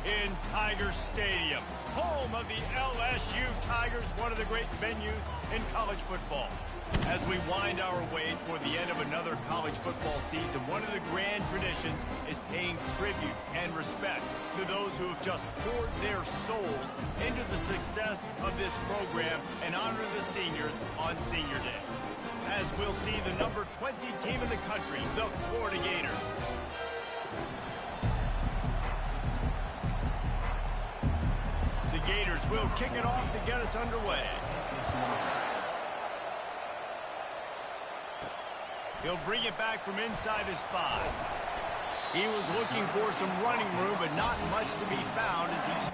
in Tiger Stadium, home of the LSU Tigers, one of the great venues in college football. As we wind our way toward the end of another college football season, one of the grand traditions is paying tribute and respect to those who have just poured their souls into the success of this program and honor the seniors on Senior Day. As we'll see the number 20 team in the country, the Florida Gators. The Gators will kick it off to get us underway. He'll bring it back from inside his 5. He was looking for some running room, but not much to be found as he's...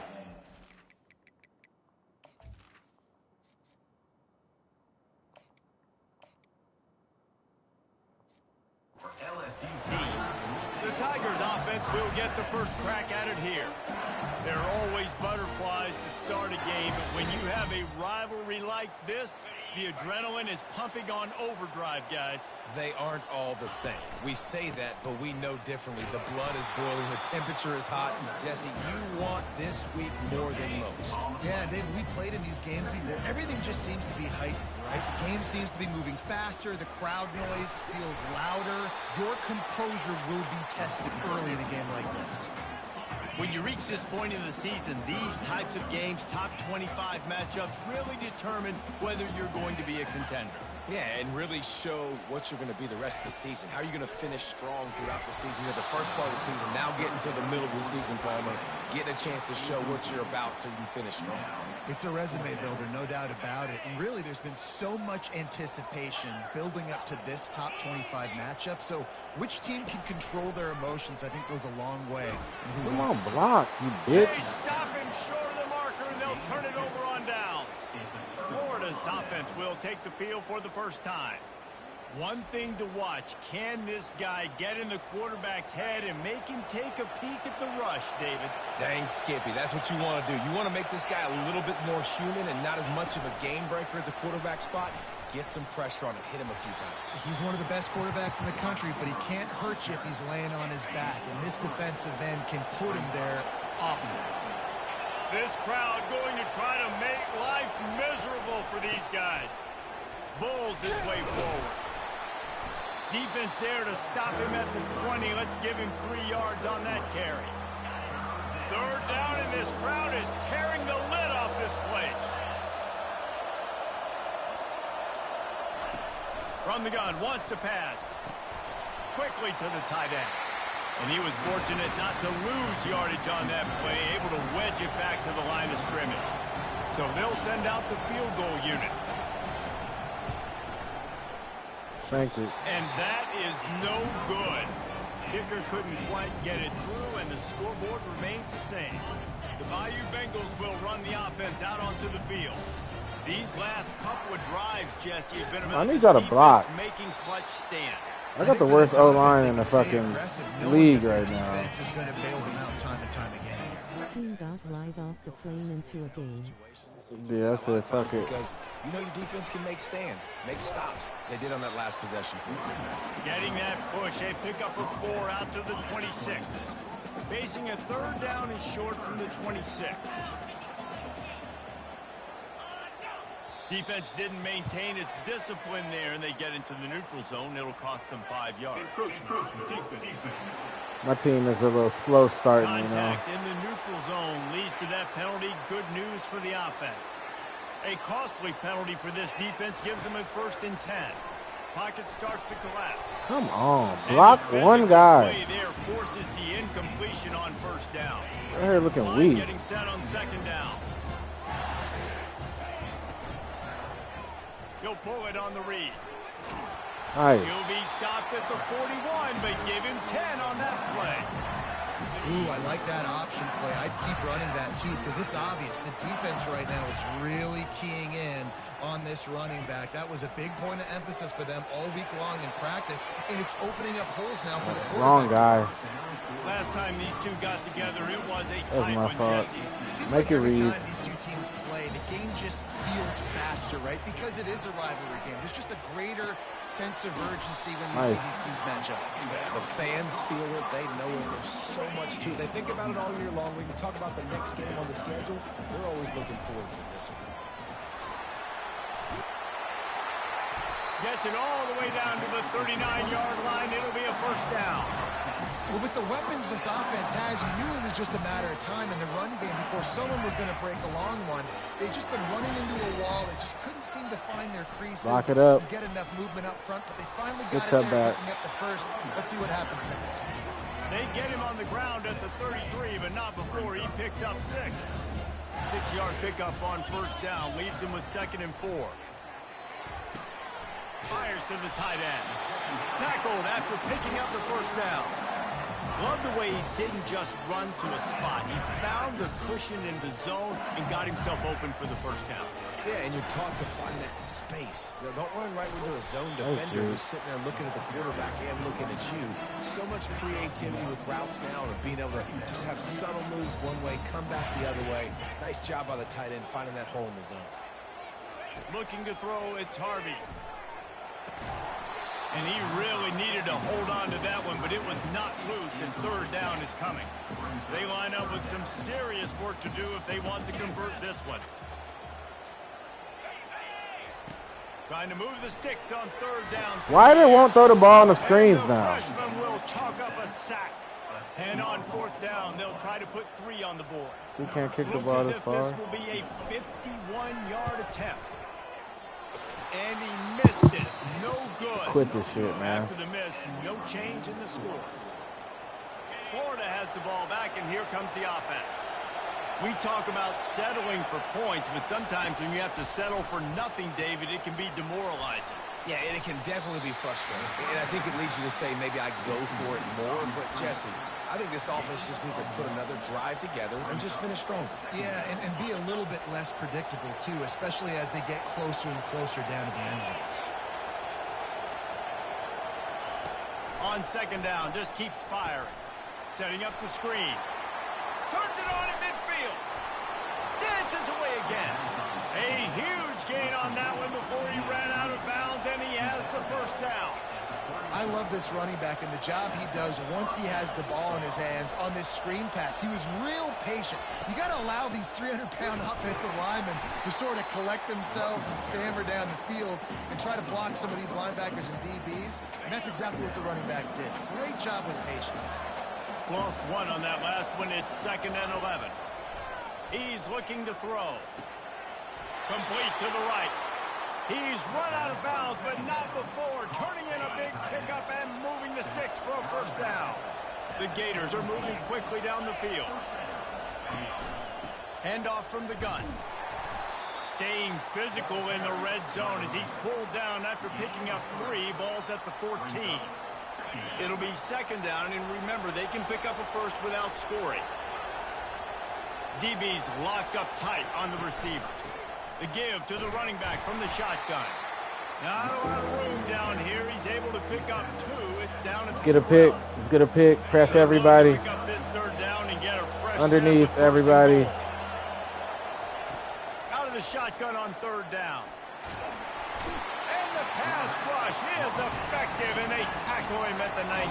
The Tigers offense will get the first crack at it here. There are always butterflies to start a game, but when you have a rivalry like this, the adrenaline is pumping on overdrive, guys. They aren't all the same. We say that, but we know differently. The blood is boiling, the temperature is hot, and Jesse, you want this week more than most. Yeah, David, we played in these games before. Everything just seems to be heightened, right? The game seems to be moving faster, the crowd noise feels louder. Your composure will be tested early in a game like this. When you reach this point in the season, these types of games, top 25 matchups, really determine whether you're going to be a contender. Yeah, and really show what you're going to be the rest of the season. How are you going to finish strong throughout the season? You're the first part of the season, now getting to the middle of the season, Palmer. Getting a chance to show what you're about so you can finish strong. It's a resume builder, no doubt about it. And really, there's been so much anticipation building up to this top 25 matchup. So which team can control their emotions, I think, goes a long way. Come on, block, you bitch. They stop him short of the marker, and they'll turn it over on downs. Florida's offense will take the field for the first time. One thing to watch, can this guy get in the quarterback's head and make him take a peek at the rush, David? Dang, Skippy, that's what you want to do. You want to make this guy a little bit more human and not as much of a game breaker at the quarterback spot. Get some pressure on him, hit him a few times. He's one of the best quarterbacks in the country, but he can't hurt you if he's laying on his back. And this defensive end can put him there often. This crowd going to try to make life miserable for these guys. Bulls his way forward. Defense there to stop him at the 20. Let's give him 3 yards on that carry. Third down, and this crowd is tearing the lid off this place. From the gun, wants to pass. Quickly to the tight end. And he was fortunate not to lose yardage on that play, able to wedge it back to the line of scrimmage. So they'll send out the field goal unit. Thank you. And that is no good. Kicker couldn't quite get it through, and the scoreboard remains the same. The Bayou Bengals will run the offense out onto the field. These last couple of drives, Jesse, have been about I need y'all to block. Making clutch stand. I got the worst O-line in the fucking league right now. Defense is going to bail them out time and time again. Team got live off the plane into a game. Yeah, that's it. Fuck it. Because you know your defense can make stands, make stops. They did on that last possession for you. Getting that push, a pickup of 4 out to the 26. Facing a third down is short from the 26. Defense didn't maintain its discipline there, and they get into the neutral zone. It'll cost them 5 yards. My team is a little slow starting, you know. Contact in the neutral zone leads to that penalty. Good news for the offense. A costly penalty for this defense gives them a 1st and 10. Pocket starts to collapse. Come on, block one guy. Play there forces the incompletion on 1st down. They're here looking Line weak. getting set on 2nd down. He'll pull it on the read. Nice. He'll be stopped at the 41, but give him 10 on that play. Ooh, I like that option play. I'd keep running that too, because it's obvious the defense right now is really keying in on this running back. That was a big point of emphasis for them all week long in practice, and it's opening up holes now for the quarterback. Wrong guy. Last time these two got together, it was a That was tight my one, fault. Jesse. It seems Make like it every read. time these two teams play, they game just feels faster, right? Because it is a rivalry game. There's just a greater sense of urgency when we see these teams match up. The fans feel it. They know it. There's so much to it. They think about it all year long. We can talk about the next game on the schedule. They're always looking forward to this one. Gets it all the way down to the 39-yard line. It'll be a first down. Well, with the weapons this offense has, you knew it was just a matter of time in the run game before someone was going to break a long one. They've just been running into a wall. They just couldn't seem to find their creases. Lock it up. Get enough movement up front, but they finally Good got it there, cutback. picking up the first. Let's see what happens next. They get him on the ground at the 33, but not before he picks up 6. 6-yard pickup on first down leaves him with 2nd and 4. Fires to the tight end. Tackled after picking up the first down. Love the way he didn't just run to a spot. He found the cushion in the zone and got himself open for the first down. Yeah, and you're taught to find that space. Don't run right into a zone defender who's sitting there looking at the quarterback and looking at you. So much creativity with routes now, or being able to just have subtle moves one way, come back the other way. Nice job by the tight end finding that hole in the zone. Looking to throw, it's Harvey. And he really needed to hold on to that one, but it was not loose, and third down is coming. They line up with some serious work to do if they want to convert this one. Trying to move the sticks on third down. Why they won't throw the ball on the screens now? Freshman will chalk up a sack. And on fourth down, they'll try to put 3 on the board. We can't kick the Looks ball as this if far. this will be a 51-yard attempt. And he missed it. No good. Quit this shit, man. After the miss, no change in the score. Florida has the ball back, and here comes the offense. We talk about settling for points, but sometimes when you have to settle for nothing, David, it can be demoralizing. Yeah, and it can definitely be frustrating. And I think it leads you to say maybe I go for it more. But, Jesse, I think this offense just needs to put another drive together and just finish stronger. Yeah, and be a little bit less predictable, too, especially as they get closer and closer down to the end zone. On second down, just keeps firing. Setting up the screen. Turns it on in midfield. Dances away again. A huge gain on that one before he ran out of bounds, and he has the first down. I love this running back and the job he does once he has the ball in his hands on this screen pass. He was real patient. You got to allow these 300-pound offensive linemen to sort of collect themselves and stammer down the field and try to block some of these linebackers and DBs, and that's exactly what the running back did. Great job with patience. Lost 1 on that last one. It's 2nd and 11. He's looking to throw. Complete to the right. He's run out of bounds, but not before. Turning in a big pickup and moving the sticks for a first down. The Gators are moving quickly down the field. Handoff from the gun. Staying physical in the red zone as he's pulled down after picking up 3 balls at the 14. It'll be 2nd down, and remember, they can pick up a first without scoring. DB's locked up tight on the receivers. The give to the running back from the shotgun. Not a lot of room down here. He's able to pick up 2. It's down. Let's get a pick. Let's get a pick. Press everybody. Pick up this third down and get a fresh Underneath set of everybody. Out of the shotgun on third down. And the pass rush is effective, and they tackle him at the 19.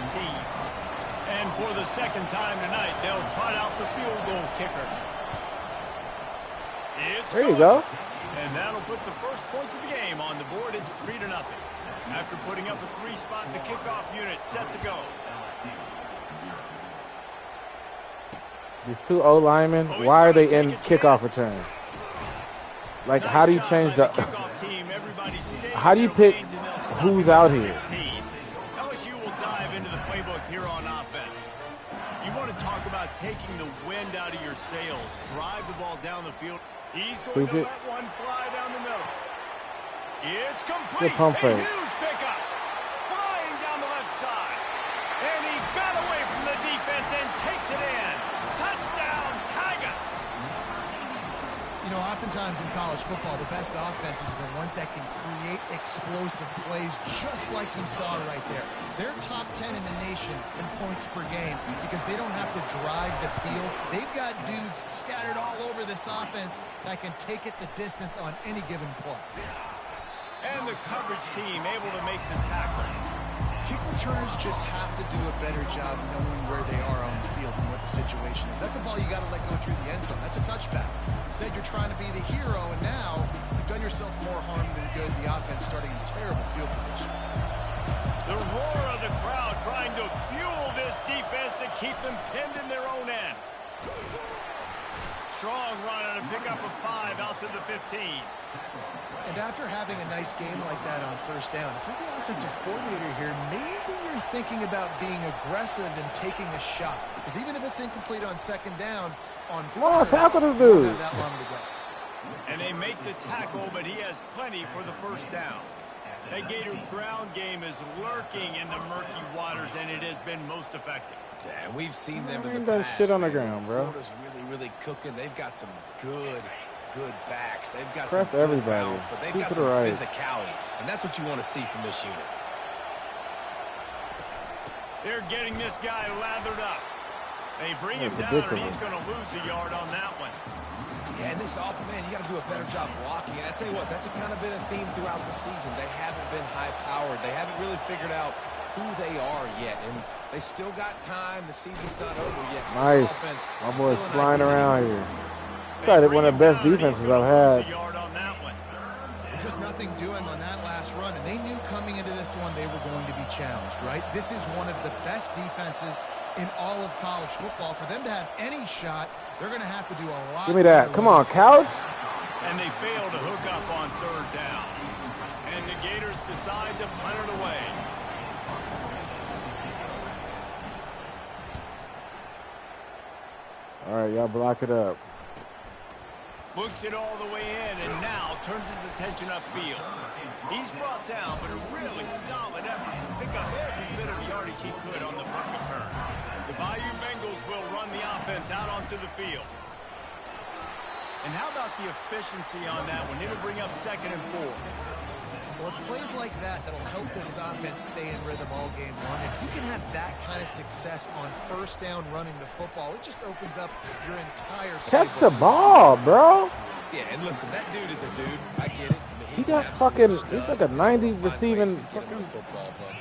And for the second time tonight, they'll trot out the field goal kicker. It's There you go. And that'll put the first points of the game on the board. It's 3-0. After putting up a 3-spot, the kickoff unit set to go. These 2 O-linemen, why are they in kickoff return? Like, how do you change the... How do you pick who's out here? LSU will dive into the playbook here on offense. You want to talk about taking the wind out of your sails. Drive the ball down the field. He's going to let one fly down the middle. It's complete. Good pump fake. A huge pickup. Flying down the left side. And he got away from the defense and takes it in. Touchdown, Tigers. You You know, oftentimes in college football, the best offenses are the ones that can create explosive plays just like you saw right there. They're top 10 in the nation in points per game because they don't have to drive the field. They've got dudes scattered all over this offense that can take it the distance on any given play. And the coverage team able to make the tackle. Kick returners just have to do a better job knowing where they are on the field and what the situation is. That's a ball you got to let go through the end zone. That's a touchback. Instead, you're trying to be the hero, and now you've done yourself more harm than good. The offense starting in terrible field position. The roar of the crowd trying to fuel this defense to keep them pinned in their own end. Strong run on a pickup of 5 out to the 15. And after having a nice game like that on first down, if you're the offensive coordinator here, maybe you're thinking about being aggressive and taking a shot. Because even if it's incomplete on second down, on third, tackle this you dude. don't have that long to go. And they make the tackle, but he has plenty for the first down. That Gator ground game is lurking in the murky waters, and it has been most effective. Yeah, and we've seen them in Ain't the that past. shit on the man. ground, bro. Florida's really cooking. They've got some good backs. They've got Press some good everybody. balance, but they've Keep got to some the right. physicality, and that's what you want to see from this unit. They're getting this guy lathered up. They bring him That's down, and ridiculous. he's going to lose a yard on that one. Yeah, and this offense, man, you got to do a better job blocking. And I tell you what, that's kind of been a theme throughout the season. They haven't been high-powered. They haven't really figured out who they are yet, and they still got time. The season's not over yet. Nice. This offense My is boy's still an flying identity. around here. They Probably bring one of him the best down, and he's defenses gonna I've had. lose a yard on that one. Just nothing doing on that last run, and they knew coming into this one they were going to be challenged, right? This is one of the best defenses in all of college football. For them to have any shot, they're going to have to do a lot. Give me that. better Come with on, it. Couch. And they fail to hook up on third down. And the Gators decide to punt it away. All right, y'all block it up. Looks it all the way in, and now turns his attention upfield. He's brought down, but a really solid effort to pick up every bit of yardage he could on the punt return. The Bayou Bengals will run the offense out onto the field. And how about the efficiency on that one? It'll bring up 2nd and 4. Well, it's plays like that that'll help this offense stay in rhythm all game long. If you can have that kind of success on first down running the football, it just opens up your entire Catch the playbook. ball, bro. Yeah, and listen, that dude is a dude. I get it. I mean, He he's got an absolute fucking, stud. he's like a 90 Find ways receiving to get him fucking. the football, but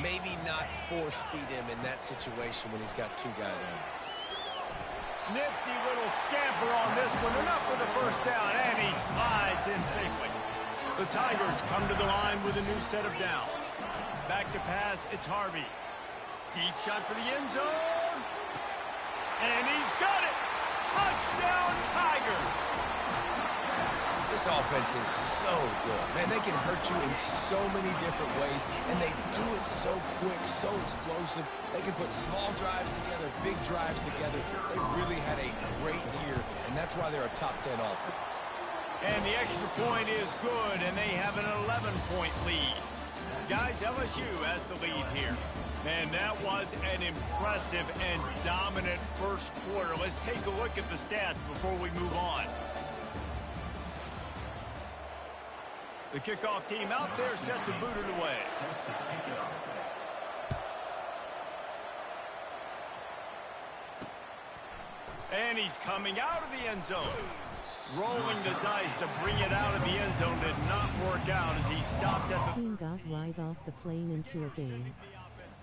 maybe not force feed him in that situation when he's got 2 guys on him. Nifty little scamper on this one. Enough for the first down, and he slides in safely. The Tigers come to the line with a new set of downs. Back to pass, it's Harvey. Deep shot for the end zone. And he's got it. Touchdown, Tigers. This offense is so good. Man, they can hurt you in so many different ways, and they do it so quick, so explosive. They can put small drives together, big drives together. They really had a great year, and that's why they're a top 10 offense. And the extra point is good, and they have an 11-point lead. Guys, LSU has the lead here. And that was an impressive and dominant first quarter. Let's take a look at the stats before we move on. The kickoff team out there set to boot it away. And he's coming out of the end zone. Rolling the dice to bring it out of the end zone did not work out as he stopped at the... Team got right off the plane into a game.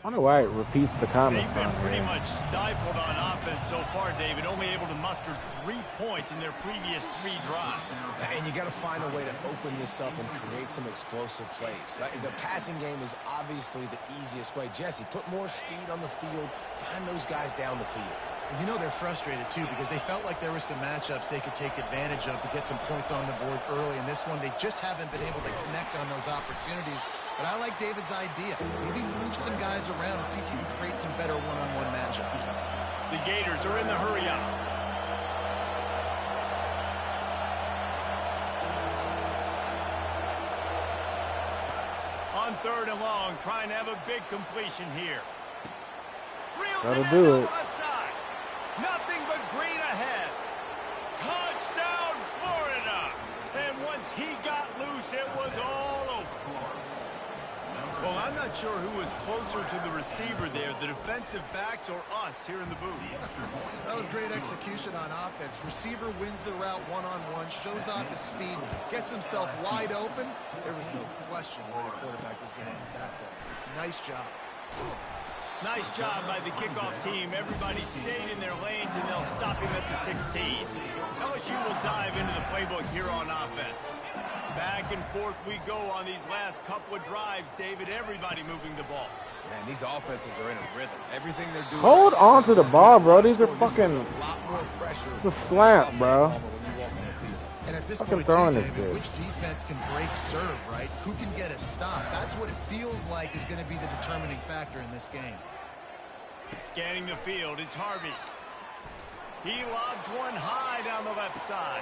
I wonder why it repeats the comments They've been on pretty here. much stifled on offense so far, David. Only able to muster 3 points in their previous 3 drives. And you got to find a way to open this up and create some explosive plays. The passing game is obviously the easiest way. Jesse, put more speed on the field. Find those guys down the field. And you know they're frustrated, too, because they felt like there were some matchups they could take advantage of to get some points on the board early. In this one, they just haven't been able to connect on those opportunities. But I like David's idea. Maybe move some guys around and see if you can create some better one-on-one matchups. The Gators are in the hurry-up. On 3rd and long, trying to have a big completion here. Reels That'll it do in on it. the outside. Nothing but green ahead. Touchdown, Florida. Well, I'm not sure who was closer to the receiver there, the defensive backs or us here in the booth. That was great execution on offense. Receiver wins the route one-on-one, shows off his speed, gets himself wide open. There was no question where the quarterback was going with that ball. Nice job. Nice job by the kickoff team. Everybody stayed in their lanes, and they'll stop him at the 16. LSU will dive into the playbook here on offense. Back and forth we go on these last couple of drives, David. Everybody moving the ball. Man, these offenses are in a rhythm. Everything they're doing. Hold on to the ball, bro. These are fucking. It's a slant, bro. And at this Fucking point, too, throwing this David, bitch. which defense can break serve, right? Who can get a stop? That's what it feels like is going to be the determining factor in this game. Scanning the field, it's Harvey. He lobs one high down the left side.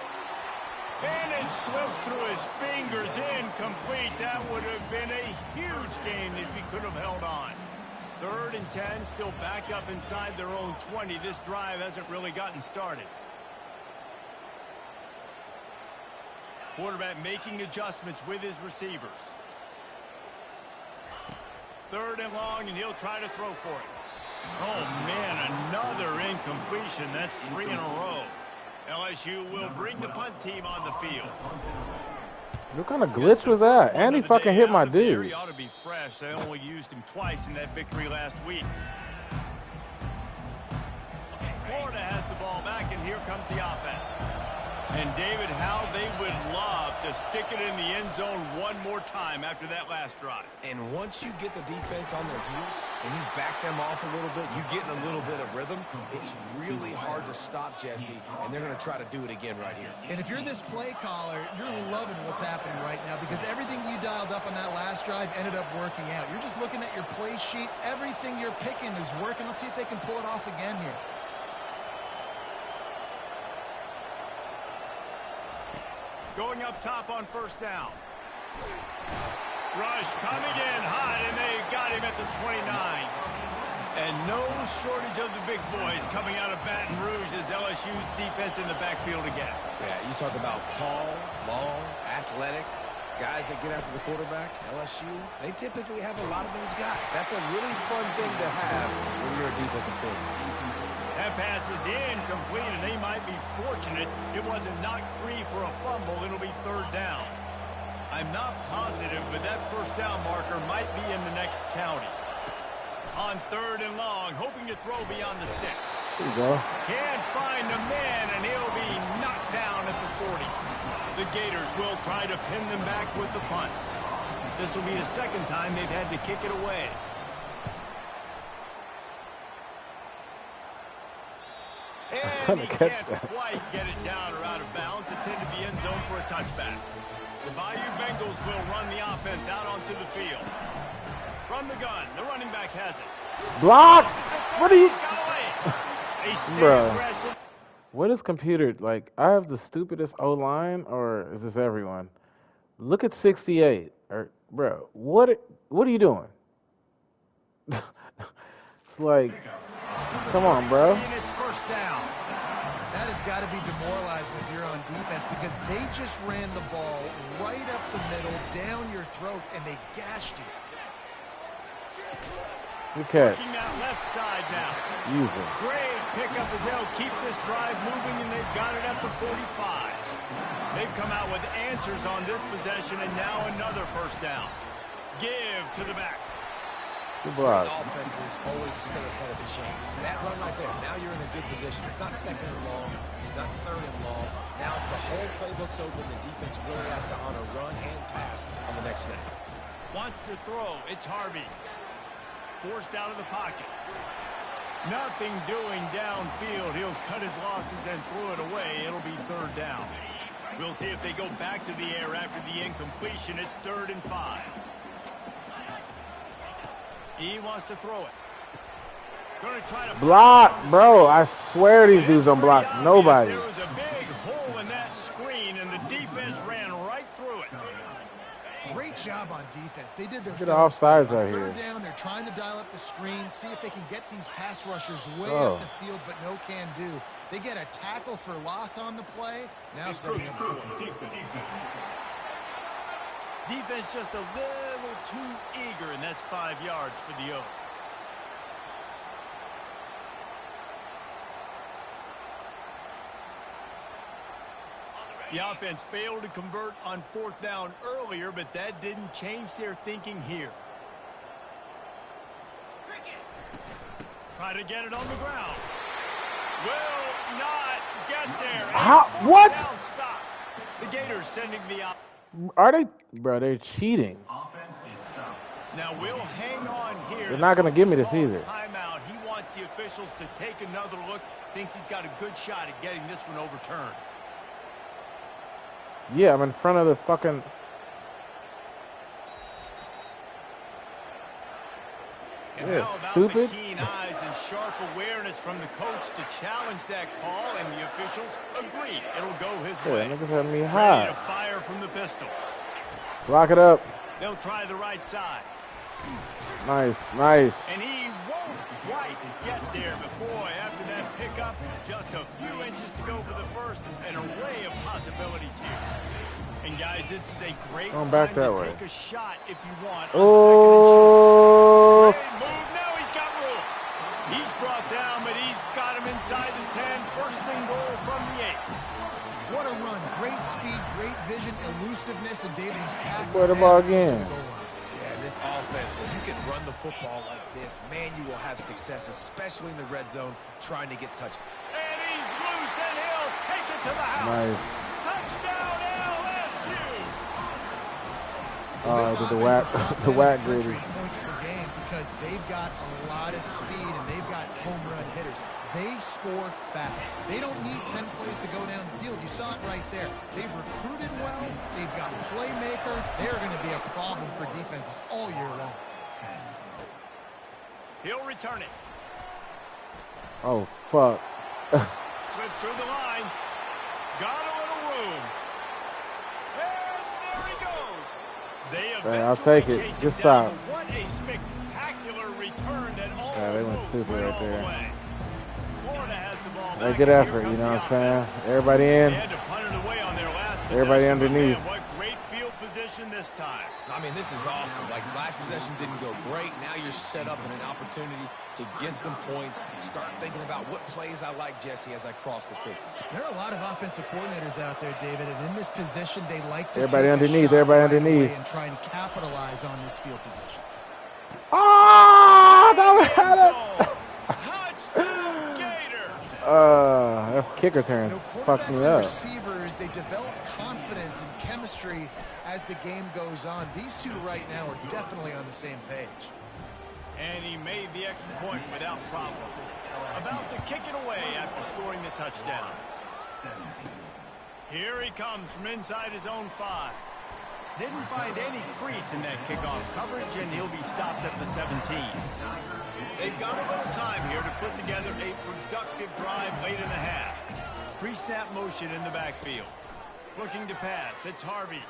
And it slips through his fingers, incomplete. That would have been a huge game if he could have held on. 3rd and 10, still back up inside their own 20. This drive hasn't really gotten started. Quarterback making adjustments with his receivers. 3rd and long, and he'll try to throw for it. Oh, man, another incompletion. That's 3 in a row. LSU will bring the punt team on the field. What kind of glitch was that? And he fucking hit my dude. He ought to be fresh. They only used him twice in that victory last week. Florida has the ball back, and here comes the offense. And, David, how they would love to stick it in the end zone one more time after that last drive. And once you get the defense on their heels and you back them off a little bit, you get in a little bit of rhythm, it's really hard to stop, Jesse, and they're going to try to do it again right here. And if you're this play caller, you're loving what's happening right now because everything you dialed up on that last drive ended up working out. You're just looking at your play sheet. Everything you're picking is working. Let's see if they can pull it off again here. Going up top on 1st down. Rush coming in hot, and they got him at the 29. And no shortage of the big boys coming out of Baton Rouge as LSU's defense in the backfield again. Yeah, you talk about tall, long, athletic, guys that get after the quarterback. LSU, they typically have a lot of those guys. That's a really fun thing to have when you're a defensive coordinator. That pass is incomplete, and they might be fortunate it wasn't knocked free for a fumble. It'll be 3rd down. I'm not positive, but that 1st down marker might be in the next county. On 3rd and long, hoping to throw beyond the sticks. There you go. Can't find the man, and he'll be knocked down at the 40. The Gators will try to pin them back with the punt. This will be the 2nd time they've had to kick it away. And he can't quite get it down or out of bounds. It's into the end zone for a touchback. The Bayou Bengals will run the offense out onto the field. From the gun, the running back has it. Block! What are you... They stay Bro. aggressive. What is computer? Like, I have the stupidest O-line, or is this everyone? Look at 68. Or, bro, what are you doing? It's like, come on, bro. It's 1st down. That has got to be demoralizing if you're on defense because they just ran the ball right up the middle, down your throats, and they gashed you. Good catch. Working that left side now. Use it. Great pickup as they'll keep this drive moving, and they've got it at the 45. They've come out with answers on this possession, and now another 1st down. Give to the back. Good block. Offenses always stay ahead of the chains. That run right there, now you're in a good position. It's not 2nd and long. It's not 3rd and long. Now it's the whole playbook's open. The defense really has to honor run and pass on the next snap. Wants to throw. It's Harvey. Forced out of the pocket. Nothing doing downfield. He'll cut his losses and throw it away. It'll be 3rd down. We'll see if they go back to the air after the incompletion. It's 3rd and 5. He wants to throw it. Going to try to block, bro. I swear these dudes don't block nobody. There was a big hole in that screen, and the defense ran right through it. Great job on defense. They did their Look at the offsides right here. 3rd down, they're trying to dial up the screen, see if they can get these pass rushers way up the field, but no can do. They get a tackle for loss on the play. Now setting up for Defense just a little too eager, and that's 5 yards for the O. The offense failed to convert on 4th down earlier, but that didn't change their thinking here. Try to get it on the ground. Will not get there. How? What? Stop. The Gators sending the out. Are they? Bro, they're cheating. Now we'll hang on here. They're not going to give me this either. Timeout. He wants the officials to take another look. Thinks he's got a good shot at getting this one overturned. Yeah, I'm in front of the fucking... And yeah, how about stupid? the keen eyes and sharp awareness from the coach to challenge that call, and the officials agree. It'll go his way. Niggas have me Ready high. to fire from the pistol. Lock it up. They'll try the right side. Nice, nice. And he won't quite get there, but boy, after that pickup, just a few inches to go for the first. An array of possibilities here. And guys, this is a great Going back time that to way. take a shot if you want. Oh! Great move. Now he's got room. He's brought down, but he's got him inside the 10. First and goal from the 8. What a run. Great speed, great vision, elusiveness, and David, he's tackled. Play the ball again. Yeah, this offense, when you can run the football like this, man, you will have success, especially in the red zone, trying to get touched. And he's loose, and he'll take it to the house. Nice. Touchdown, LSU. The whack gritty. Points per game because they've got a lot of speed and they've got home run hitters. They score fast. They don't need 10 plays to go down the field. You saw it right there. They've recruited well. They've got playmakers. They're going to be a problem for defenses all year long. He'll return it. Oh, fuck. Slips through the line. Got a little room. And there he goes. They Man, I'll take it. chase him Just down. stop. What a spectacular return that all Yeah, they went stupid right all the there. way. Florida has the ball Hey, back, good and here effort, you comes know the what I'm saying? offense. Everybody They in. had to punt it away on their last Everybody possession, but underneath. man, what great field position this time. I mean, this is awesome. Like, last possession didn't go great. Now you're set up in an opportunity to get some points. Start thinking about what plays I like, Jesse, as I cross the 50. There are a lot of offensive coordinators out there, David, and in this position, they like to Everybody take underneath, a shot everybody right underneath. away and try and capitalize on this field position. Oh, that was had it. Touchdown, Gators. That kicker turn fucked me Quarterbacks and up. receivers, they develop confidence and chemistry as the game goes on. These two right now are definitely on the same page. And he made the extra point without problem. About to kick it away after scoring the touchdown. Here he comes from inside his own 5. Didn't find any crease in that kickoff coverage, and he'll be stopped at the 17. They've got a little time here to put together a productive drive late in the half. Pre-snap motion in the backfield. Looking to pass. It's Harvey.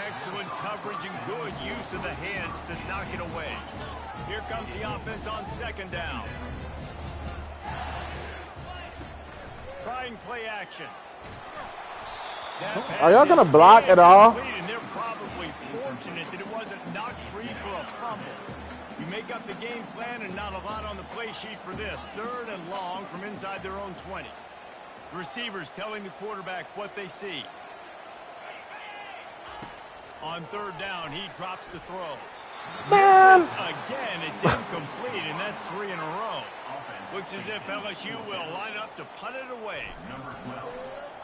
Excellent coverage and good use of the hands to knock it away. Here comes the offense on 2nd down. Trying play action. Are y'all gonna block at all? And they're probably fortunate that it wasn't knocked free for a fumble. You make up the game plan and not a lot on the play sheet for this. 3rd and long from inside their own 20. Receivers telling the quarterback what they see. On 3rd down, he drops the throw. Man. Misses again. It's incomplete, and that's 3 in a row. Looks as if LSU will line up to punt it away. Number 12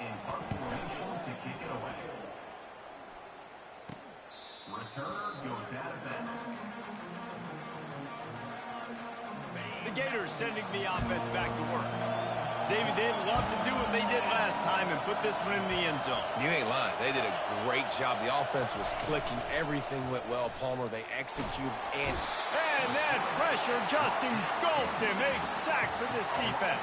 in punt formation to kick it away. Return goes out of bounds. The Gators sending the offense back to work. David, they'd love to do what they did last time and put this one in the end zone. You ain't lying. They did a great job. The offense was clicking. Everything went well. Palmer, they executed. And that pressure just engulfed him. A sack for this defense.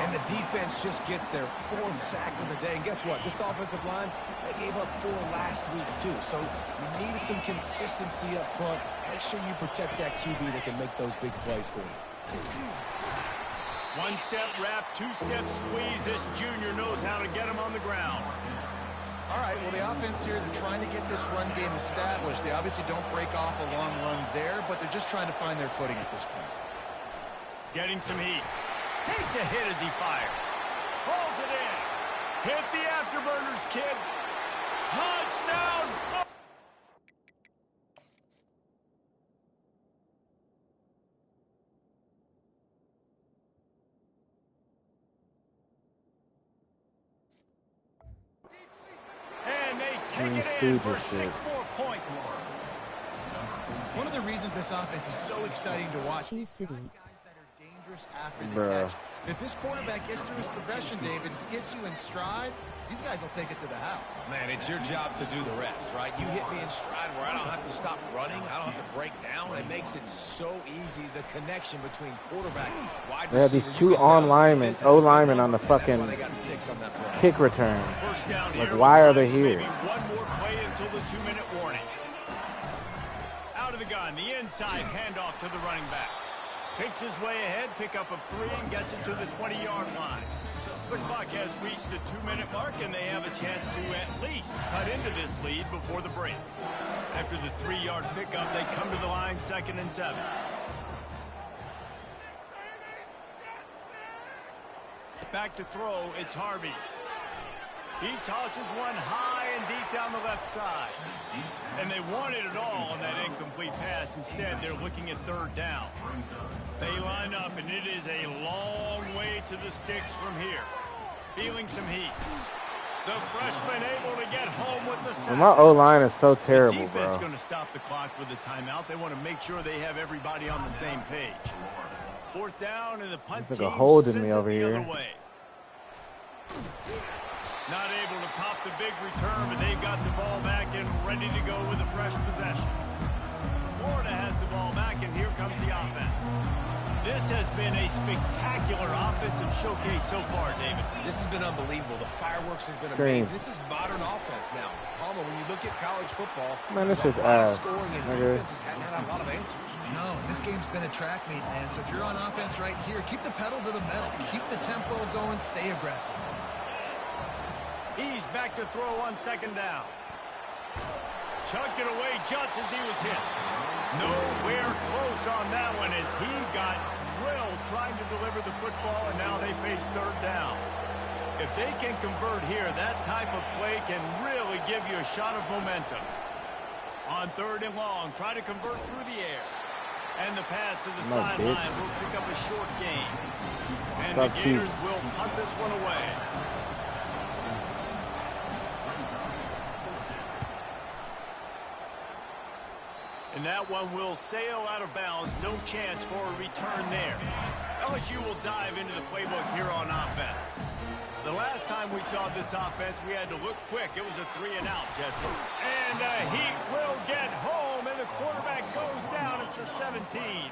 And the defense just gets their 4th sack of the day. And guess what? This offensive line, they gave up 4 last week, too. So you need some consistency up front. Make sure you protect that QB that can make those big plays for you. 1-step wrap, 2-step squeeze. This junior knows how to get him on the ground. All right, well, the offense here, they're trying to get this run game established. They obviously don't break off a long run there, but they're just trying to find their footing at this point. Getting some heat. Takes a hit as he fires. Pulls it in. Hit the afterburners, kid. Touchdown. And they take it in for 6 more points. One of the reasons this offense is so exciting to watch She's sitting. guys that are dangerous after the catch. If this quarterback gets through his progression, David, gets you in stride, these guys will take it to the house. Man, it's your job to do the rest, right? You hit me in stride where I don't have to stop running. I don't have to break down. It makes it so easy, the connection between quarterback and wide receiver. They have these 2 linemen, O-linemen on the fucking kick return. Like, why are they here? One more play until the 2-minute warning. Out of the gun, the inside handoff to the running back. Picks his way ahead, pickup of 3, and gets it to the 20-yard line. The clock has reached the 2-minute mark, and they have a chance to at least cut into this lead before the break. After the 3-yard pickup, they come to the line 2nd and 7. Back to throw, it's Harvey. He tosses one high and deep down the left side. And they wanted it all on that incomplete pass. Instead, they're looking at 3rd down. They line up, and it is a long way to the sticks from here. Feeling some heat. The freshman able to get home with the sack. My O-line is so terrible, the defense bro. going to stop the clock with a timeout. They want to make sure they have everybody on the same page. 4th down, and the punt There's team a hold in sends me it over the here. other way. Not able to pop the big return, but they've got the ball back and ready to go with a fresh possession. Florida has the ball back, and here comes the offense. This has been a spectacular offensive showcase so far, David. This has been unbelievable. The fireworks has been amazing. This is modern offense now. Palmer, when you look at college football, Man, this there's is a lot of ass. scoring and Nigga. defenses hadn't had a lot of answers. No, this game's been a track meet, man. So if you're on offense right here, keep the pedal to the metal. Keep the tempo going. Stay aggressive. He's back to throw on 2nd down. Chucked it away just as he was hit. Nowhere close on that one as he got drilled trying to deliver the football, and now they face 3rd down. If they can convert here, that type of play can really give you a shot of momentum. On 3rd and long, try to convert through the air. And the pass to the sideline will pick up a short gain. And the Gators will punt this one away. And that one will sail out of bounds. No chance for a return there. LSU will dive into the playbook here on offense. The last time we saw this offense, we had to look quick. It was a 3-and-out, Jesse. And the Heat will get home, and the quarterback goes down at the 17.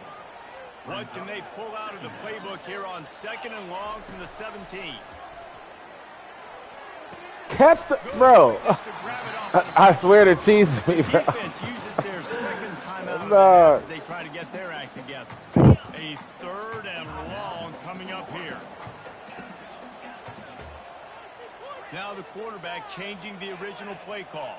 What can they pull out of the playbook here on 2nd and long from the 17? Catch the... Bro. I swear to cheese me, bro. Defense uses their 2nd timeout as they try to get their act together. A 3rd and long coming up here. Now the quarterback changing the original play call.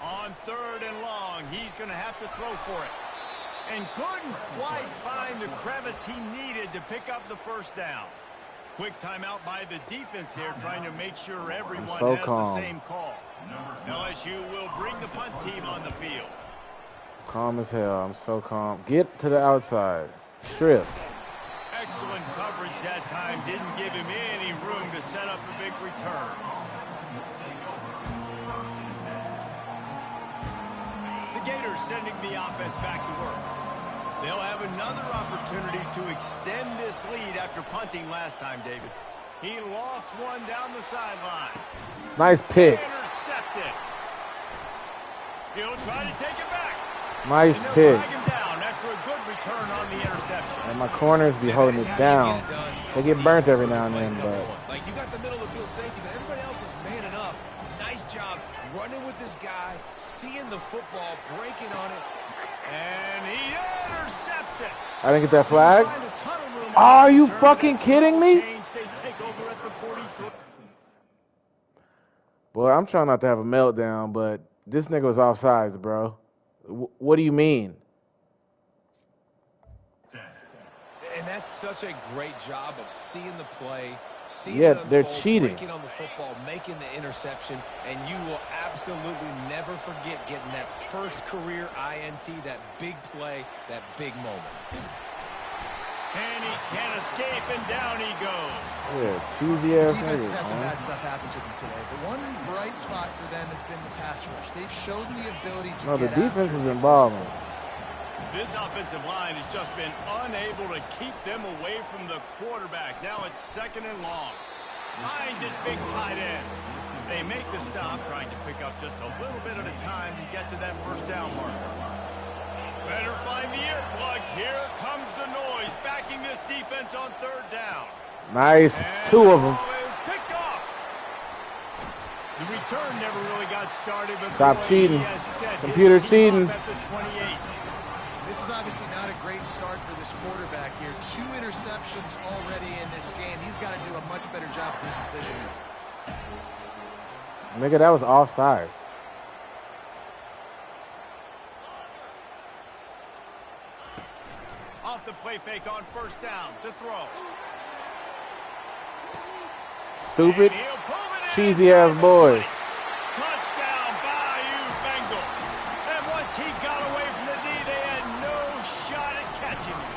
On 3rd and long, he's going to have to throw for it. And couldn't quite find the crevice he needed to pick up the 1st down. Quick timeout by the defense here, trying to make sure everyone has the same call. LSU will bring the punt team on the field. Calm as hell. I'm so calm. Get to the outside. Strip. Excellent coverage that time. Didn't give him any room to set up a big return. The Gators sending the offense back to work. They'll have another opportunity to extend this lead after punting last time, David. He lost one down the sideline. Nice pick. Intercepted. He'll try to take it back. Nice and pick. drag him down after a good return on the interception. And my corners be holding it down. They get burnt every now and then, but... Like, you got the middle of the field safety, but everybody else is manning up. Nice job running with this guy, seeing the football, breaking on it. And he intercepts it. I didn't get that flag. Are you fucking kidding me? They take over at Well, I'm trying not to have a meltdown, but this nigga was offsides, bro. What do you mean? And that's such a great job of seeing the play, seeing Yeah, it unfold, they're cheating. breaking on the football, making the interception, and you will absolutely never forget getting that first career INT, that big play, that big moment. And he can't escape, and down he goes. Yeah, cheesy ass Defense has niggas, had some man. bad stuff happen to them today. The one bright spot for them has been the pass rush. They've shown the ability to No, the get defense after has it. been balling. This offensive line has just been unable to keep them away from the quarterback. Now it's 2nd and long. Finds his big tight end. They make the stop, trying to pick up just a little bit at a time to get to that first down marker. Better find the earplugs. Here comes the noise, backing this defense on 3rd down. Nice. And 2 of the them. ball is picked off. The return never really got started, but Stop boy, cheating. he has set his Computer team cheating. up at the 28. This is obviously not a great start for this quarterback here. 2 interceptions already in this game. He's got to do a much better job with this decision. Nigga, that was offsides. Off the play fake on 1st down to throw. Stupid, And he'll pull it in cheesy inside ass the boys. 20. Touchdown, Bayou Bengals. And once he got away from the D, they had no shot at catching him.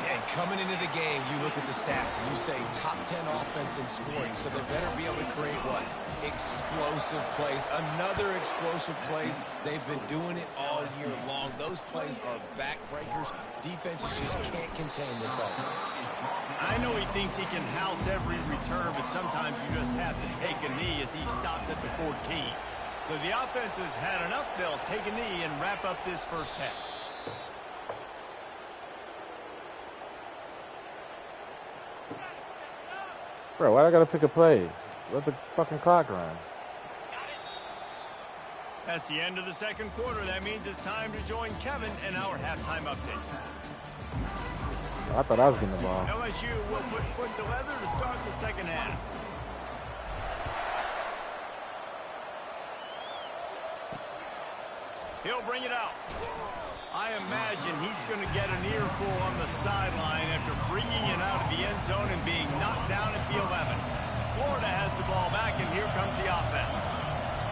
And coming into the game, you look at the stats and you say top 10 offense in scoring, so they better be able to create what? Explosive plays. Another explosive plays. They've been doing it all year long. Those plays are backbreakers. Defenses just can't contain this offense. I know he thinks he can house every return, but sometimes you just have to take a knee as he stopped at the 14. So the offense has had enough. They'll take a knee and wrap up this first half. Bro, why I gotta pick a play? Let the fucking clock run. That's the end of the 2nd quarter. That means it's time to join Kevin and our halftime update. I thought I was getting the ball. LSU will put foot to leather to start the 2nd half. He'll bring it out. I imagine he's going to get an earful on the sideline after bringing it out of the end zone and being knocked down at the 11. Florida has the ball back, and here comes the offense.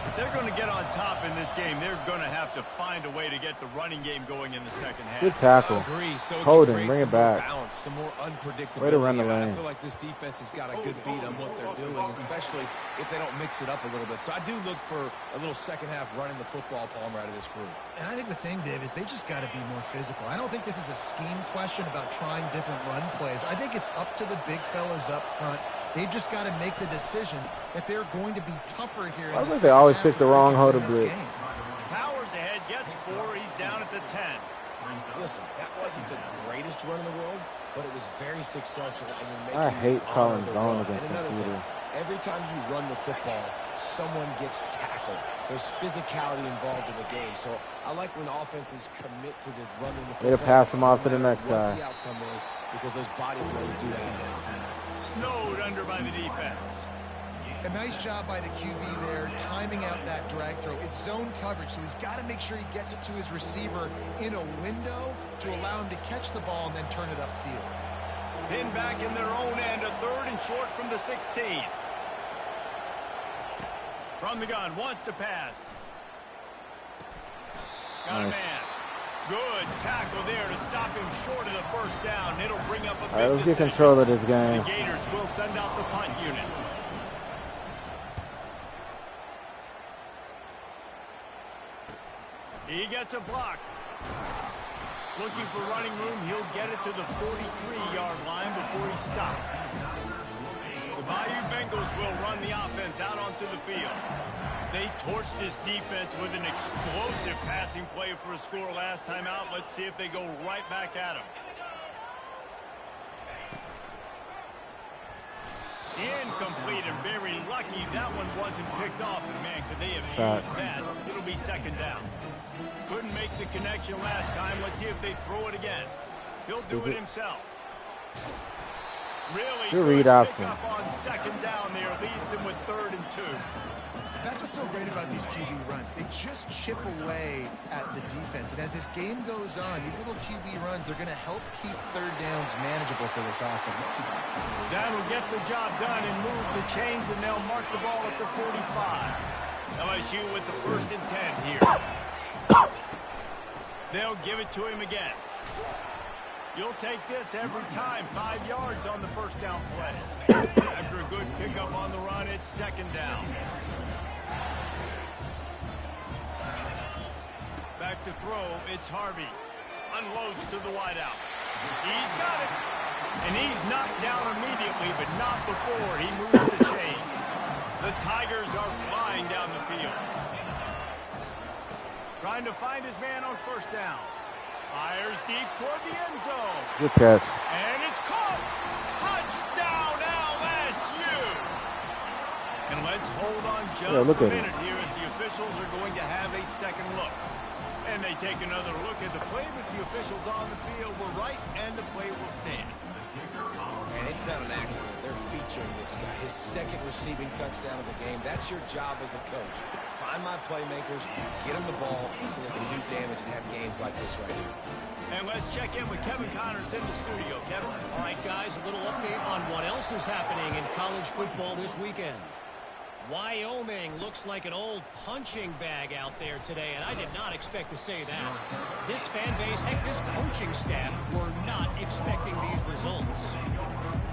If they're going to get on top in this game, they're going to have to find a way to get the running game going in the 2nd half. Good tackle. Agree. So Hold it him, can bring create it some more back. balance, some more unpredictability. Way to run the I lane. feel like this defense has got a good beat on what they're doing, especially if they don't mix it up a little bit. So I do look for a little 2nd half running the football palm out of this group. And I think the thing, Dave, is they just got to be more physical. I don't think this is a scheme question about trying different run plays. I think it's up to the big fellas up front. They've just got to make the decision that they're going to be tougher here. I think they always pick the wrong hoe to blitz. Powers ahead, gets 4. He's down at the 10. Listen, that wasn't the greatest run in the world, but it was very successful. And you're making I hate the calling honor the zone run. against And another computer. thing, every time you run the football, someone gets tackled. There's physicality involved in the game. So I like when offenses commit to the running the Way to football. pass him off to the no matter next what guy. the outcome is, because those body blows do that. Snowed under by the defense. A nice job by the QB there, timing out that drag throw. It's zone coverage, so he's got to make sure he gets it to his receiver in a window to allow him to catch the ball and then turn it upfield. Pinned back in their own end, a 3rd and short from the 16. From the gun, wants to pass. Got a Nice. man. Good tackle there to stop him short of the 1st down. It'll bring up a big All right, let's get decision. control of this The game. Gators will send out the punt unit. He gets a block. Looking for running room. He'll get it to the 43-yard line before he stops. The Bayou Bengals will run the offense out onto the field. They torched this defense with an explosive passing play for a score last time out. Let's see if they go right back at him. Incomplete and very lucky that one wasn't picked off. And man, could they have used that? It'll be 2nd down. Couldn't make the connection last time. Let's see if they throw it again. He'll do it himself. Really Good good read option. pickup on second down there. Leaves them with 3rd and 2. That's what's so great about these QB runs. They just chip away at the defense. And as this game goes on, these little QB runs, they're going to help keep 3rd downs manageable for this offense. That'll get the job done and move the chains, and they'll mark the ball at the 45. LSU with the 1st and 10 here. They'll give it to him again. You'll take this every time. 5 yards on the 1st down play. After a good pickup on the run, it's 2nd down. Back to throw, it's Harvey. Unloads to the wideout. He's got it. And he's knocked down immediately, but not before he moves the chains. The Tigers are flying down the field. Trying to find his man on 1st down. Fires deep toward the end zone. Good catch. And it's caught. Touchdown LSU. And let's hold on just a minute here as the officials are going to have a second look. And they take another look at the play, but the officials on the field were right, and the play will stand. And it's not an accident. They're featuring this guy. His 2nd receiving touchdown of the game. That's your job as a coach. Find my playmakers, get them the ball so they can do damage and have games like this right here. And let's check in with Kevin Connors in the studio. Kevin? All right, guys, a little update on what else is happening in college football this weekend. Wyoming looks like an old punching bag out there today, and I did not expect to say that. This fan base, heck, this coaching staff were not expecting these results.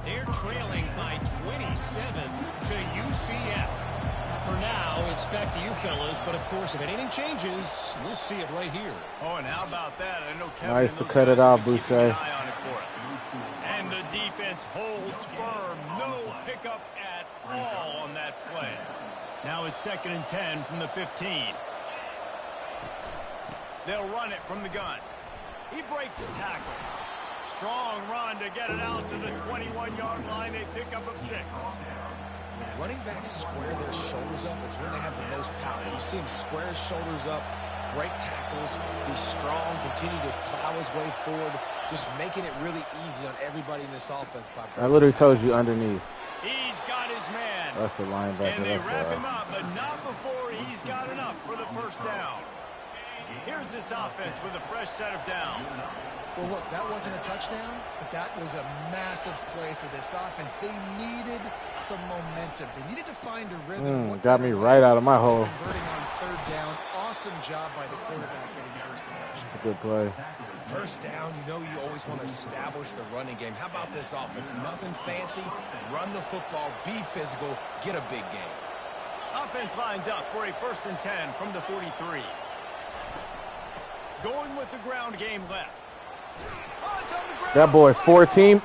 They're trailing by 27 to UCF. For now, it's back to you fellas, but of course, if anything changes, we'll see it right here. Oh, and how about that? I know Kevin Nice to cut it off, Boucher. And the defense holds firm. No pickup at all on that play. Now it's 2nd and 10 from the 15. They'll run it from the gun. He breaks a tackle. Strong run to get it out to the 21-yard line. A pickup of 6. When running backs square their shoulders up, it's when they have the most power. You see him square his shoulders up, break tackles, be strong, continue to plow his way forward, just making it really easy on everybody in this offense. I literally told you underneath. He's got his man. That's a linebacker. And they wrap him up, but not before he's got enough for the 1st down. Here's this offense with a fresh set of downs. Well, look, that wasn't a touchdown, but that was a massive play for this offense. They needed some momentum. They needed to find a rhythm. Got me right out of my hole. Converting on 3rd down. Awesome job by the quarterback getting first possession. That's a good play. 1st down, you know you always want to establish the running game. How about this offense? Nothing fancy. Run the football, be physical, get a big game. Offense lines up for a 1st and 10 from the 43. Going with the ground game left. Oh, it's on the ground. That boy, 14.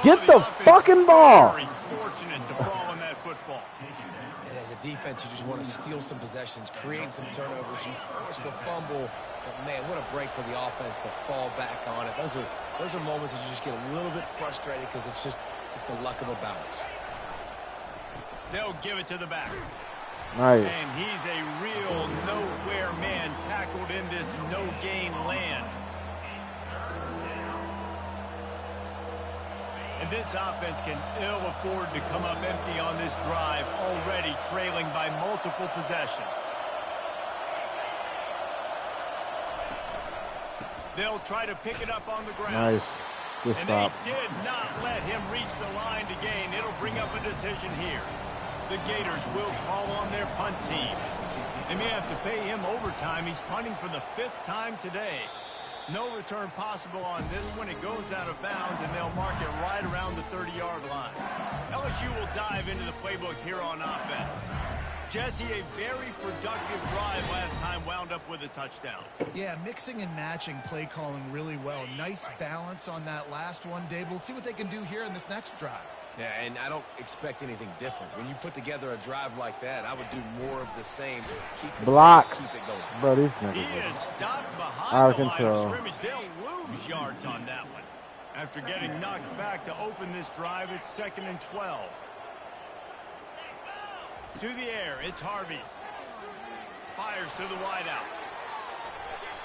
Get the fucking ball. Very fortunate to fall on that football. And as a defense, you just want to steal some possessions, create some turnovers. You force the fumble. But, man, what a break for the offense to fall back on it. Those are moments that you just get a little bit frustrated because it's the luck of the bounce. They'll give it to the back. Nice. And he's a real nowhere man tackled in this no-gain land. And this offense can ill afford to come up empty on this drive, already trailing by multiple possessions. They'll try to pick it up on the ground. Nice. Good stop. And they did not let him reach the line to gain. It'll bring up a decision here. The Gators will call on their punt team. They may have to pay him overtime. He's punting for the 5th time today. No return possible on this one. It goes out of bounds, and they'll mark it right around the 30-yard line. LSU will dive into the playbook here on offense. Jesse, a very productive drive last time, wound up with a touchdown. Yeah, mixing and matching play calling really well. Nice balance on that last one, Dave. We'll see what they can do here in this next drive. Yeah, and I don't expect anything different. When you put together a drive like that, I would do more of the same. Keep the block. Pace, keep it going. Bro, these He niggas. is stopped behind Out of the line of control. scrimmage. They'll lose yards on that one. After getting knocked back to open this drive, it's 2nd and 12. To the air, it's Harvey. Fires to the wideout.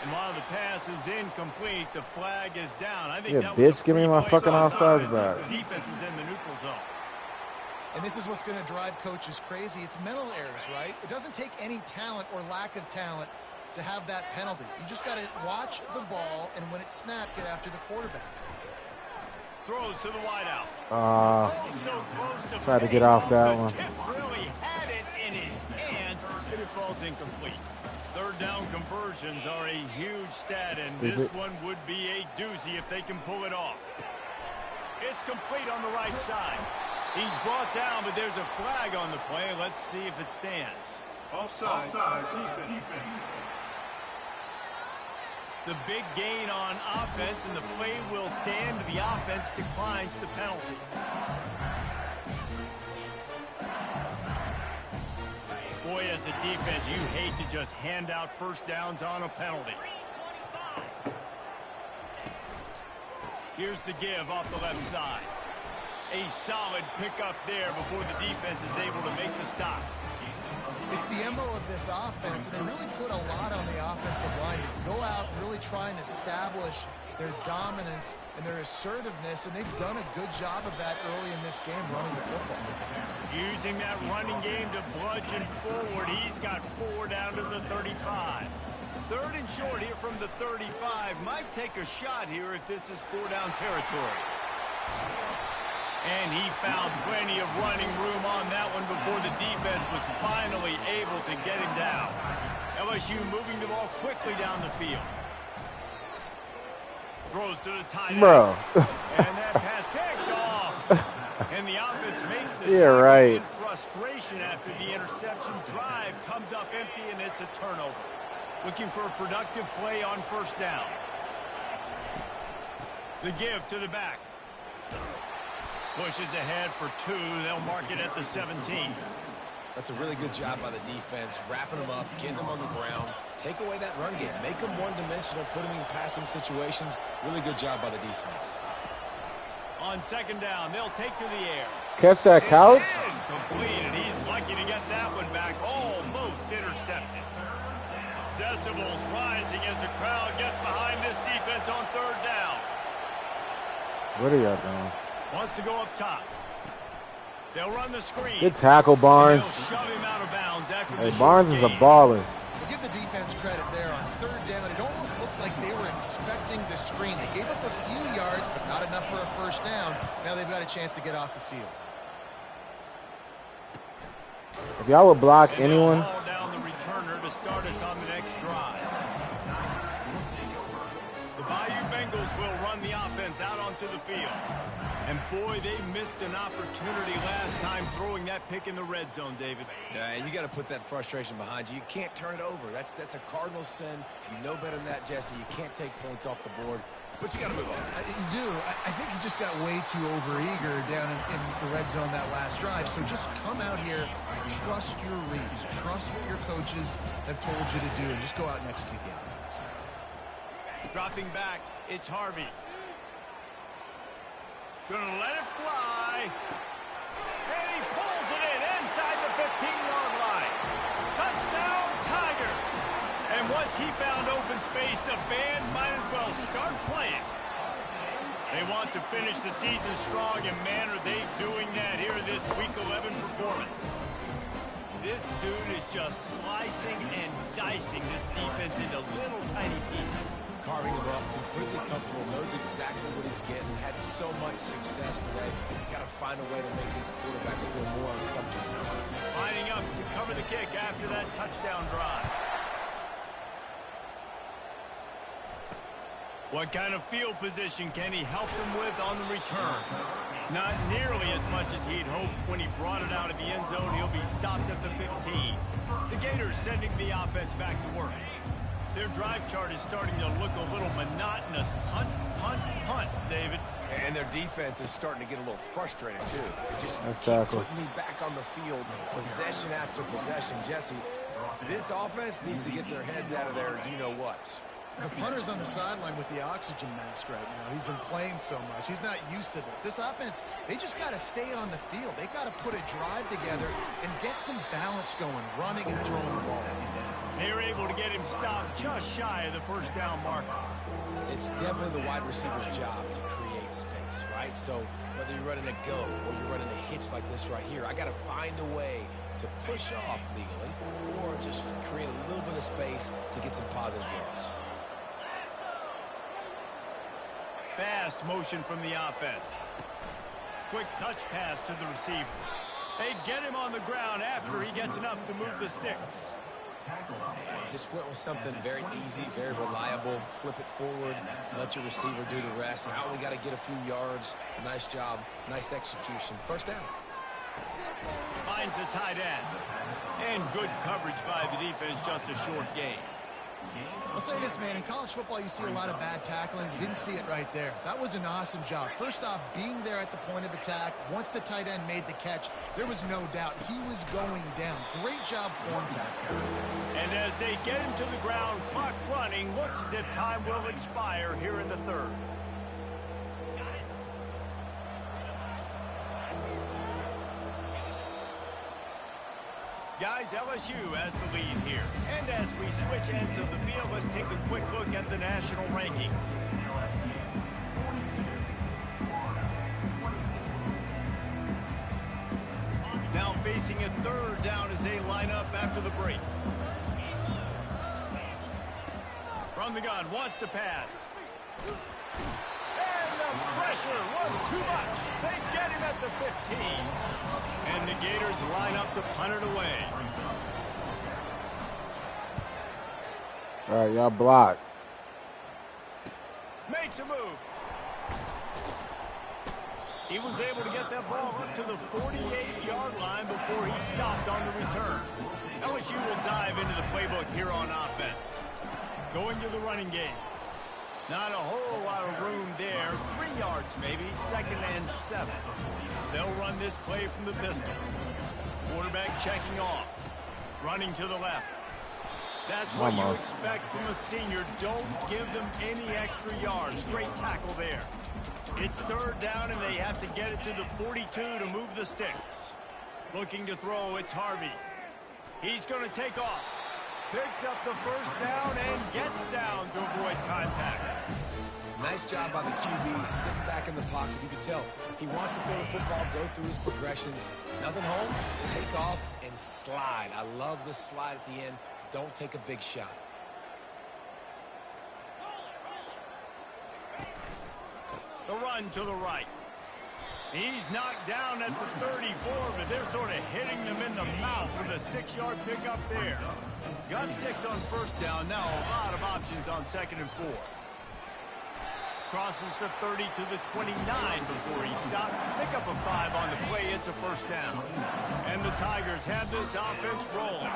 And while the pass is incomplete, the flag is down. I think Yeah, that was bitch, a give me free my play fucking by offsides offense. back. Defense was in the neutral neutral zone. And this is what's going to drive coaches crazy. It's mental errors, right? It doesn't take any talent or lack of talent to have that penalty. You just got to watch the ball, and when it's snapped, get after the quarterback. Throws to the wideout. So close to tried to get off that the one. Tip really had it in his hands, and it falls incomplete. Third down conversions are a huge stat, and this one would be a doozy if they can pull it off. It's complete on the right side. He's brought down, but there's a flag on the play. Let's see if it stands. Offside defense. The big gain on offense, and the play will stand. The offense declines the penalty. Boy, as a defense, you hate to just hand out first downs on a penalty. Here's the give off the left side. A solid pickup there before the defense is able to make the stop. It's the MO of this offense, and they really put a lot on the offensive line to go out and really try and establish their dominance and their assertiveness, and they've done a good job of that early in this game running the football. Using that running game to bludgeon forward. He's got 4 down to the 35. Third and short here from the 35. Might take a shot here if this is 4-down territory. And he found plenty of running room on that one before the defense was finally able to get him down. LSU moving the ball quickly down the field. Throws to the tight end. Bro. And that pass picked off. And the offense makes the right. in frustration after the interception. Drive comes up empty, and it's a turnover. Looking for a productive play on first down. The give to the back. Pushes ahead for 2. They'll mark it at the 17. That's a really good job by the defense, wrapping them up, getting them on the ground. Take away that run game. Make them one-dimensional, put them in passing situations. Really good job by the defense. On second down, they'll take to the air. Catch that couch. Complete, and he's lucky to get that one back. Almost intercepted. Decibels rising as the crowd gets behind this defense on third down. What are y'all doing? Wants to go up top. They'll run the screen. Good tackle, Barnes. Shove him out of bounds after Hey, the Barnes is a baller. We'll give the defense credit there on third down. It almost looked like they were expecting the screen. They gave up a few yards, but not enough for a first down. Now they've got a chance to get off the field. If y'all would block and anyone. Haul down the returner to start us on the next drive. The Bayou Bengals will run the offense out onto the field. And boy, they missed an opportunity last time throwing that pick in the red zone, David. Yeah, and you got to put that frustration behind you. You can't turn it over. That's a cardinal sin. You know better than that, Jesse. You can't take points off the board, but you got to move on. You do. I think he just got way too overeager down in the red zone that last drive. So just come out here, trust your reads, trust what your coaches have told you to do, and just go out and execute the offense. Dropping back, it's Harvey. Gonna let it fly. And he pulls it in inside the 15-yard line. Touchdown, Tiger. And once he found open space, the band might as well start playing. They want to finish the season strong, and man, are they doing that here in this Week 11 performance. This dude is just slicing and dicing this defense into little tiny pieces. Carving him up, completely comfortable, knows exactly what he's getting, had so much success today. You got to find a way to make these quarterbacks feel more uncomfortable. Lining up to cover the kick after that touchdown drive. What kind of field position can he help them with on the return? Not nearly as much as he'd hoped when he brought it out of the end zone. He'll be stopped at the 15. The Gators sending the offense back to work. Their drive chart is starting to look a little monotonous. Punt, punt, punt, David. And their defense is starting to get a little frustrated, too. They just keep putting me back on the field, possession after possession. Jesse, this offense needs to get their heads out of their you-know-whats. The punter's on the sideline with the oxygen mask right now. He's been playing so much. He's not used to this. This offense, they just got to stay on the field. They got to put a drive together and get some balance going, running and throwing the ball. They're able to get him stopped just shy of the first down marker. It's definitely the wide receiver's job to create space, right? So whether you're running a go or you're running a hitch like this right here, I got to find a way to push off legally or just create a little bit of space to get some positive yards. Fast motion from the offense. Quick touch pass to the receiver. They get him on the ground after he gets enough to move the sticks. And just went with something very easy, very reliable. Flip it forward, let your receiver do the rest. I only got to get a few yards. Nice job, nice execution. First down. Finds a tight end. And good coverage by the defense, just a short gain. I'll say this, man. In college football, you see a lot of bad tackling. You didn't see it right there. That was an awesome job. First off, being there at the point of attack. Once the tight end made the catch, there was no doubt he was going down. Great job form tackle. And as they get him to the ground, clock running, looks as if time will expire here in the third. Guys, LSU has the lead here. And as we switch ends of the field, let's take a quick look at the national rankings. Now facing a third down as they line up after the break. From the gun, wants to pass. And the pressure was too much. They get him at the 15. And the Gators line up to punt it away. All right, y'all block. Makes a move. He was able to get that ball up to the 48-yard line before he stopped on the return. LSU will dive into the playbook here on offense. Going to the running game. Not a whole lot of room there. 3 yards maybe, 2nd and 7. They'll run this play from the pistol. Quarterback checking off. Running to the left. That's what you expect from a senior. Don't give them any extra yards. Great tackle there. It's third down, and they have to get it to the 42 to move the sticks. Looking to throw, it's Harvey. He's going to take off. Picks up the first down and gets down to avoid contact. Nice job by the QB, sitting back in the pocket. You can tell he wants to throw the football, go through his progressions. Nothing home, take off, and slide. I love the slide at the end. Don't take a big shot. The run to the right. He's knocked down at the 34, but they're sort of hitting them in the mouth with a 6-yard pickup there. Got 6 on first down. Now a lot of options on 2nd and 4. Crosses the 30 to the 29 before he stopped. Pick up a 5 on the play. It's a first down. And the Tigers have this offense rolling.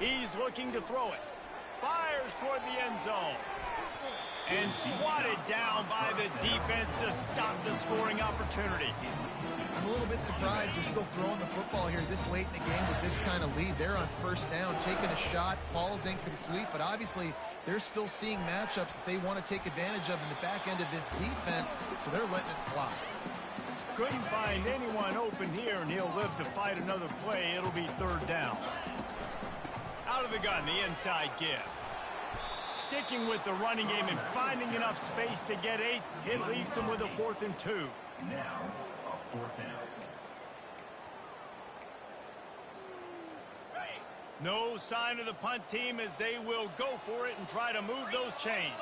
He's looking to throw it. Fires toward the end zone. And swatted down by the defense to stop the scoring opportunity. I'm a little bit surprised they're still throwing the football here this late in the game with this kind of lead. They're on first down, taking a shot, falls incomplete, but obviously they're still seeing matchups that they want to take advantage of in the back end of this defense, so they're letting it fly. Couldn't find anyone open here, and he'll live to fight another play. It'll be third down. Out of the gun, the inside give. Sticking with the running game and finding enough space to get 8, it leaves them with a 4th and 2. Now, a 4th down. No sign of the punt team as they will go for it and try to move those chains.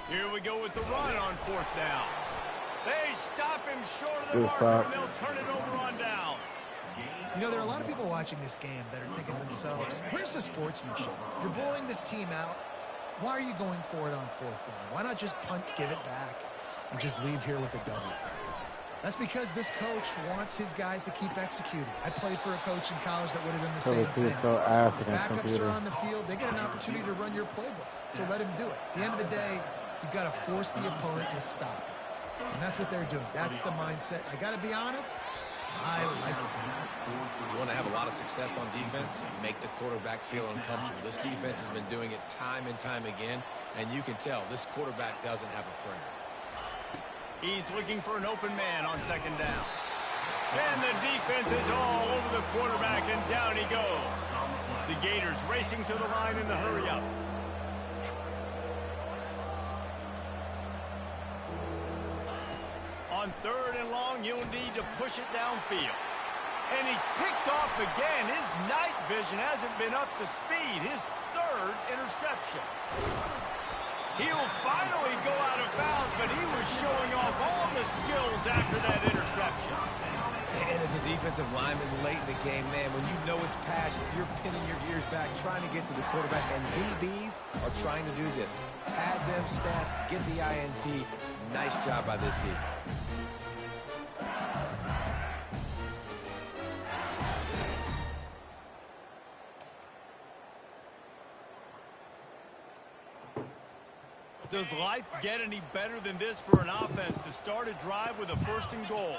Here we go with the run on 4th down. They stop him short of the marker, and they'll turn it over on downs. You know, there are a lot of people watching this game that are thinking to themselves, where's the sportsmanship? You're blowing this team out. Why are you going for it on 4th down? Why not just punt, give it back, and just leave here with a W? That's because this coach wants his guys to keep executing. I played for a coach in college that would have done the same thing. Backups are on the field. They get an opportunity to run your playbook, so let him do it. At the end of the day, you've got to force the opponent to stop. And that's what they're doing. That's the mindset. I got to be honest, I like it. You want to have a lot of success on defense? Make the quarterback feel uncomfortable. This defense has been doing it time and time again, and you can tell this quarterback doesn't have a prayer. He's looking for an open man on 2nd down. And the defense is all over the quarterback, and down he goes. The Gators racing to the line in the hurry-up. On 3rd and long, you'll need to push it downfield. And he's picked off again. His night vision hasn't been up to speed. His 3rd interception. He'll finally go out of bounds, but he was showing off all the skills after that interception. And as a defensive lineman late in the game, man, when you know it's passed, you're pinning your ears back, trying to get to the quarterback, and DBs are trying to do this. Pad them stats, get the INT. Nice job by this D. Does life get any better than this for an offense to start a drive with a 1st and goal?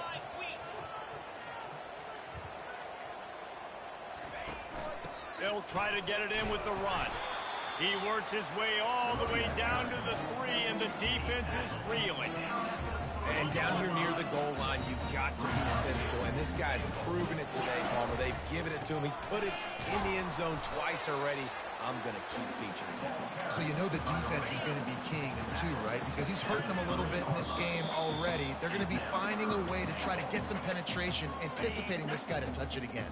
They'll try to get it in with the run. He works his way all the way down to the 3, and the defense is reeling. And down here near the goal line, you've got to be physical. And this guy's proven it today, Palmer. They've given it to him. He's put it in the end zone twice already. I'm going to keep featuring him. So you know the defense is going to be king too, right? Because he's hurting them a little bit in this game already. They're going to be finding a way to try to get some penetration, anticipating this guy to touch it again.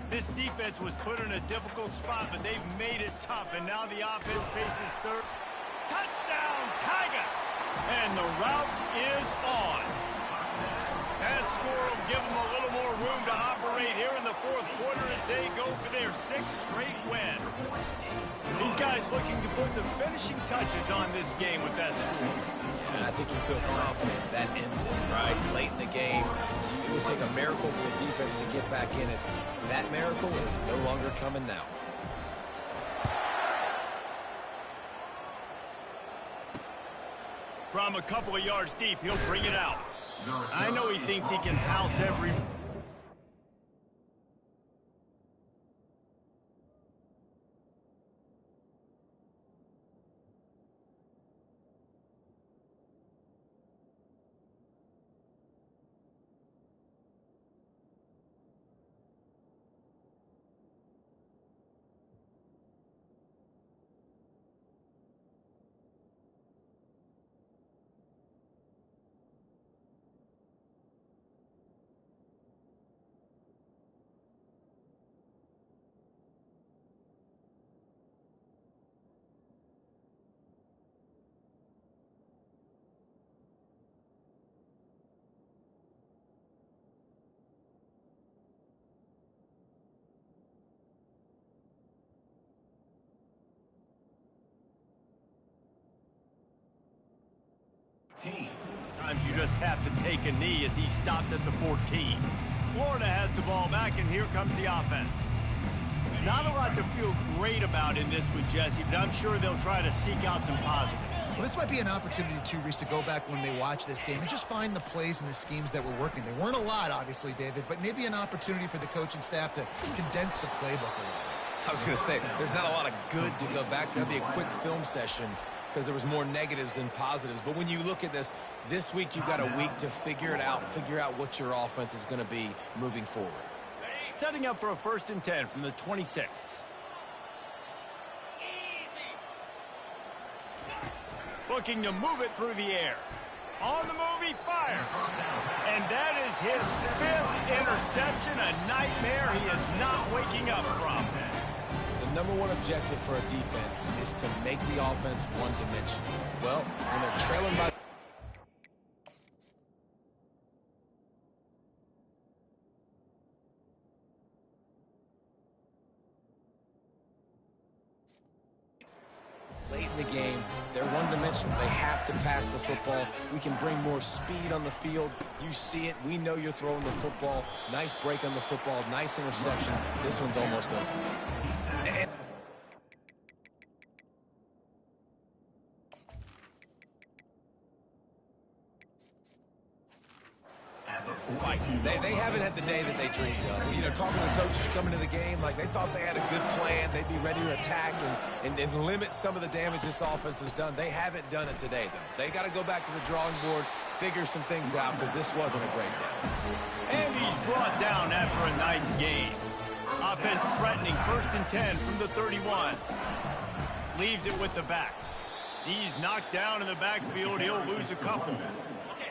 This defense was put in a difficult spot, but they've made it tough, and now the offense faces 3rd. Touchdown, Tigers! And the route is on. That score will give them a little more room to operate here in the 4th quarter as they go for their 6th straight win. These guys looking to put the finishing touches on this game with that score. And I think you feel confident that ends it, right? Late in the game, it would take a miracle for the defense to get back in it. That miracle is no longer coming now. From a couple of yards deep, he'll bring it out. I know he thinks he can house every... Sometimes you just have to take a knee as he stopped at the 14. Florida has the ball back, and here comes the offense. Not a lot to feel great about in this one, Jesse, but I'm sure they'll try to seek out some positives. Well, this might be an opportunity, too, Reese, to go back when they watch this game and just find the plays and the schemes that were working. There weren't a lot, obviously, David, but maybe an opportunity for the coaching staff to condense the playbook a little. I was going to say, there's not a lot of good to go back to. That'd be a quick film session because there was more negatives than positives. But when you look at this week you've got a week to figure it out, figure out what your offense is going to be moving forward. Setting up for a 1st and 10 from the 26. Looking to move it through the air. On the move, he fires. And that is his 5th interception, a nightmare he is not waking up from. The number one objective for a defense is to make the offense one-dimensional. Well, when they're trailing by... Late in the game, they're one-dimensional. They have to pass the football. We can bring more speed on the field. You see it. We know you're throwing the football. Nice break on the football. Nice interception. This one's almost over. And They haven't had the day that they dreamed of. You know, talking to the coaches coming to the game, like they thought they had a good plan. They'd be ready to attack and limit some of the damage this offense has done. They haven't done it today, though. They got to go back to the drawing board, figure some things out, because this wasn't a great day. And he's brought down after a nice game. Offense threatening 1st and 10 from the 31. Leaves it with the back. He's knocked down in the backfield. He'll lose a couple.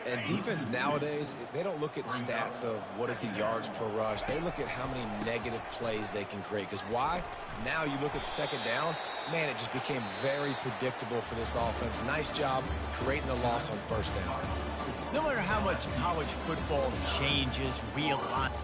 And defense nowadays, they don't look at stats of what is the yards per rush. They look at how many negative plays they can create. Because why? Now you look at 2nd down, man, it just became very predictable for this offense. Nice job creating the loss on 1st down. No matter how much college football changes, realigns,